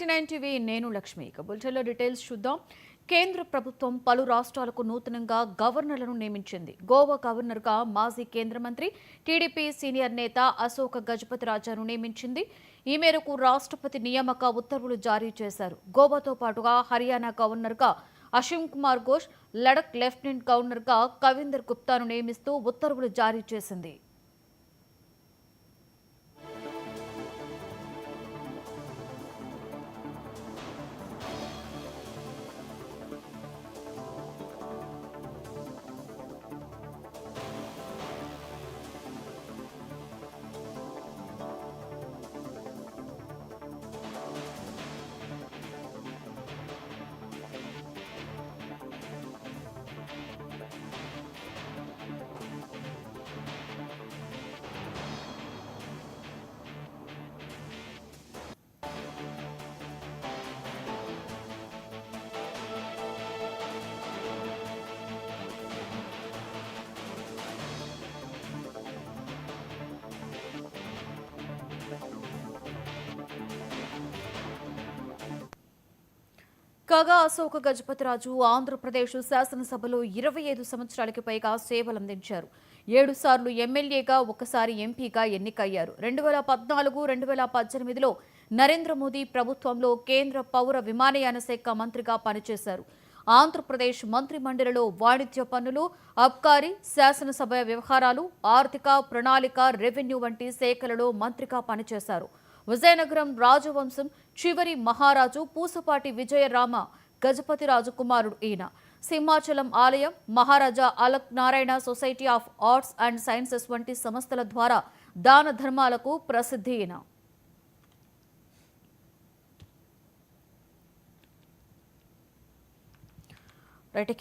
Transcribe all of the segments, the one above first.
99 TV నేను లక్ష్మి. బులెటిన్లో details చూద్దాం. కేంద్ర ప్రభుత్వం పలు రాష్ట్రాలకు నూతనంగా గవర్నర్లను నియమించింది. గోవా గవర్నర్గా మాజీ కేంద్ర మంత్రి టీడీపీ సీనియర్ నేత అశోక్ గజపతిరాజును నియమించింది. ఈ మేరకు రాష్ట్రపతి నియామక ఉత్తర్వులు జారీ చేశారు. గోవాతో పాటుగా హర్యానా గవర్నర్గా అశిమ్ కుమార్ ఘోష్, లడక్ లెఫ్టినెంట్ గవర్నర్గా కవిందర్ గుప్తాను నియమిస్తూ ఉత్తర్వులు జారీ చేసింది. కాగా అశోక్ గజపతిరాజు ఆంధ్రప్రదేశ్ శాసనసభలో 25 సంవత్సరాలకి పైగా సేవలందించారు. 7 సార్లు ఎమ్మెల్యేగా, ఒకసారి ఎంపీగా ఎన్నికయ్యారు. 2014-2018లో నరేంద్ర మోదీ ప్రభుత్వంలో కేంద్ర పౌర విమానయాన శాఖ మంత్రిగా పనిచేశారు. ఆంధ్రప్రదేశ్ మంత్రి మండలిలో వాణిజ్య పన్నులు, అబ్కారీ, శాసనసభ వ్యవహారాలు, ఆర్థిక, ప్రణాళిక, రెవెన్యూ వంటి శాఖలలో మంత్రిగా పనిచేశారు. విజయనగరం రాజవంశం చివరి మహారాజు పూసపాటి విజయరామ గజపతిరాజు కుమారుడు ఈయన. సింహాచలం ఆలయం, Maharaja Alak Narayan society of arts and sciences వంటి సంస్థల ద్వారా దాన ధర్మాలకు ప్రసిద్ధి ఈయన.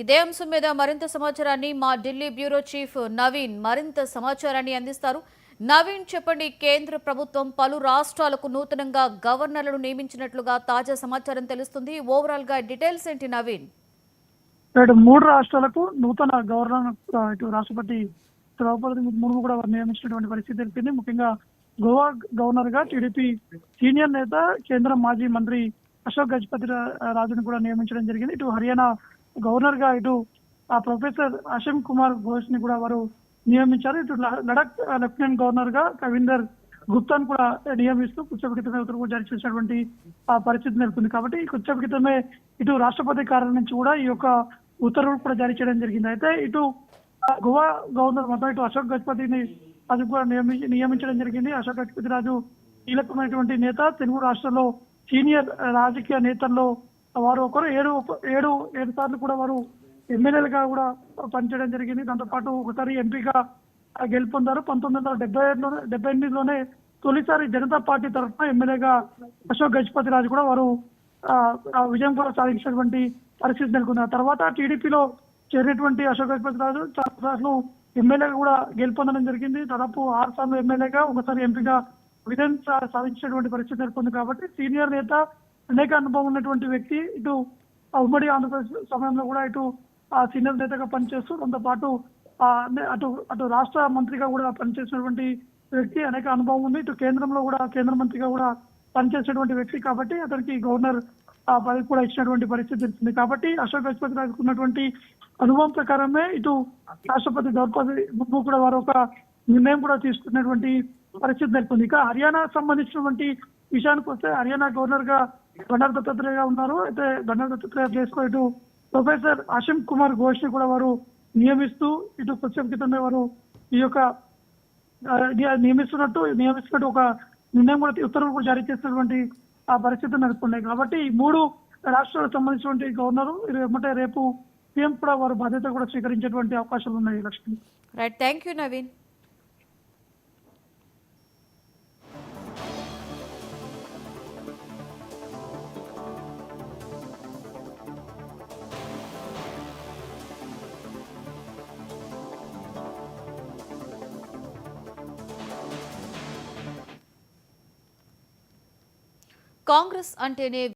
ఇదే అంశం మీద మరింత సమాచారాన్ని మా ఢిల్లీ బ్యూరో చీఫ్ నవీన్ మరింత సమాచారాన్ని అందిస్తారు. నవీన్, చెప్పండి. కేంద్ర ప్రభుత్వం పలు రాష్ట్రాలకు నూతనంగా గవర్నర్లను నియమించినట్లుగా తాజా సమాచారం తెలుస్తుంది. ఓవరాల్ గా డీటెయిల్స్ ఏంటి నవీన్? 3 రాష్ట్రాలకు నూతన గవర్నర్ ఇటు రాష్ట్రపతి ద్రౌపది ముర్ము కూడా నియమించినటువంటి పరిస్థితి తెలిపింది. ముఖ్యంగా గోవా గవర్నర్ గా టీడీపీ సీనియర్ నేత కేంద్ర మాజీ మంత్రి అశోక్ గజపతి రాజును కూడా నియమించడం జరిగింది. ఇటు హర్యానా గవర్నర్ గా ఇటు ప్రొఫెసర్ అశిమ్ కుమార్ ఘోష్ ని కూడా వారు నియమించారు. ఇటు లడక్ లెఫ్టినెంట్ గవర్నర్ గా కవిందర్ గుప్తాను కూడా నియమిస్తూ కొద్దిసేపు క్రితమే ఉత్తర్వులు జారీ చేసినటువంటి పరిస్థితి నెలకొంది. కాబట్టి కొద్దిసేపు క్రితమే ఇటు రాష్ట్రపతి కార్యాలయం నుంచి కూడా ఈ యొక్క ఉత్తర్వులు కూడా జారీ చేయడం జరిగింది. అయితే ఇటు గోవా గవర్నర్ మొత్తం ఇటు అశోక్ గజపతిని అది కూడా నియమించడం జరిగింది. అశోక్ గజపతి రాజు కీలకమైనటువంటి నేత. తెలుగు రాష్ట్రంలో సీనియర్ రాజకీయ నేతల్లో వారు ఒకరు 7 సార్లు కూడా వారు ఎమ్మెల్యేలుగా కూడా పనిచేయడం జరిగింది. దాంతో పాటు ఒకసారి ఎంపీగా గెలుపొందారు. 1978లోనే తొలిసారి జనతా పార్టీ తరఫున ఎమ్మెల్యేగా అశోక్ గజపతి రాజు కూడా వారు విజయం కూడా సాధించినటువంటి పరిస్థితి నెలకొంది. ఆ తర్వాత టీడీపీలో చేరినటువంటి అశోక్ గజపతి రాజు చాలా సార్లు ఎమ్మెల్యేగా కూడా గెలుపొందడం జరిగింది. దాదాపు 6 సార్లు ఎమ్మెల్యేగా, ఒకసారి ఎంపీగా విజయం సాధించినటువంటి పరిస్థితి నెలకొంది. కాబట్టి సీనియర్ నేత, అనేక అనుభవం ఉన్నటువంటి వ్యక్తి. ఇటు ఉమ్మడి ఆంధ్రప్రదేశ్ సమయంలో కూడా ఇటు సీనియర్ నేతగా పనిచేస్తూ దాంతో పాటు అటు రాష్ట్ర మంత్రిగా కూడా పనిచేసినటువంటి వ్యక్తి, అనేక అనుభవం ఉంది. ఇటు కేంద్రంలో కూడా కేంద్ర మంత్రిగా కూడా పనిచేసినటువంటి వ్యక్తి. కాబట్టి అతనికి గవర్నర్ పదవి కూడా ఇచ్చినటువంటి పరిస్థితి తెలిసింది. కాబట్టి అశోక్ గజపతి రాజుకు ఉన్నటువంటి అనుభవం ప్రకారమే ఇటు రాష్ట్రపతి ద్రౌపది ముర్ము కూడా వారు ఒక నిర్ణయం కూడా తీసుకున్నటువంటి పరిస్థితి నెలకొంది. ఇక హర్యానా సంబంధించినటువంటి విషయానికి వస్తే, హర్యానా గవర్నర్ గా బండారు దత్తాత్రేయ ఉన్నారు. అయితే బండారు దత్తాత్రేయ ప్లేస్ లో ఇటు ప్రొఫెసర్ అశిమ్ కుమార్ ఘోష్ ని కూడా వారు నియమిస్తూ ఇటు కొద్దిసేపు క్రితమే వారు ఈ యొక్క నియమిస్తున్నట్టు ఒక నిర్ణయం కూడా ఉత్తర్వులు కూడా జారీ చేసినటువంటి పరిస్థితులు నెలకొన్నాయి. కాబట్టి ఈ 3 రాష్ట్రాలకు సంబంధించినటువంటి గవర్నరు ఏమంటే రేపు సీఎం కూడా వారు బాధ్యత కూడా స్వీకరించేటువంటి అవకాశాలు ఉన్నాయి. Lakshmi. Right, thank you Naveen. Congress అంటేనే